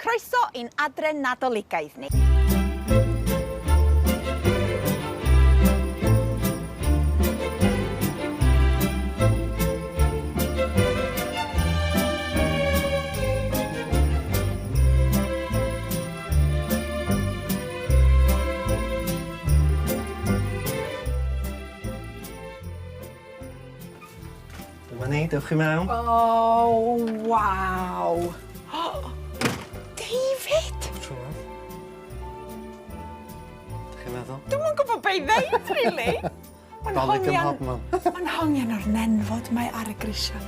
Croeso i'n adre Nadoligaidd ni. Dyma ni, dewch chi mewn. Oh, waw. David! Trwm. Dych chi'n meddwl? Dwi'm yn gwybod be i ddeud, really. Dolyg ym mhobman. Mae'n hongian o'r nenfod mae ar y grisia.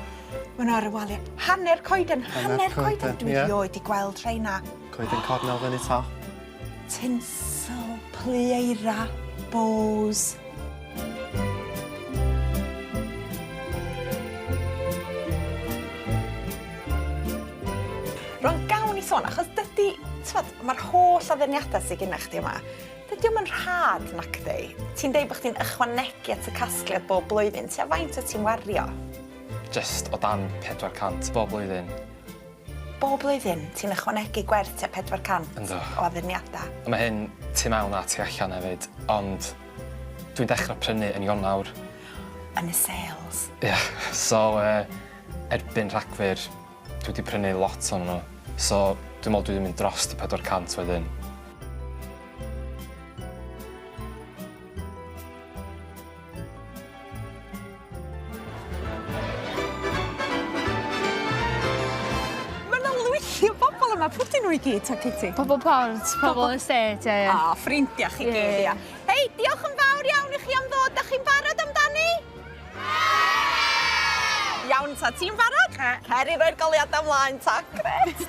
Mae'n ar y waliau. Hanner coeden, hanner coeden. Dwi rioed i gweld rheina. Coeden cornel fyny top. Tinsel, plieira, bows. Rwy'n gawn i sôn, achos dydy, mae'r holl addurniadau sydd gennych chdi yma, dydy o'm yn rhad nac di. Ti'n deud bod chdi'n ychwanegu at y casgliad bob blwyddyn, tua faint o ti'n wario? Just o dan 400 bob blwyddyn. Bob blwyddyn, ti'n ychwanegu gwerth tua 400 Yndw. o addurniadau. Mae hyn tu mewn a tu allan hefyd, ond dwi'n dechrau prynu yn Ionawr. Yn y sales. Ie, so erbyn Rhagfyr, dwi wedi prynu lot o'n nhw. So dwi'n meddwl dwi wedi mynd dros 400 wedyn. Mae yna lwyth o bobl yma, pwy dyn nhw i gyd, ta Kitty? Pobl port, pobl estate, ie. A, ffrindiau chi gyd, ia. Hei, diolch yn fawr iawn i chi am ddod. Da chi'n barod amdani? Iawn, ta, ti'n barod? Cer i roi'r goliad ymlaen, ta. Gret.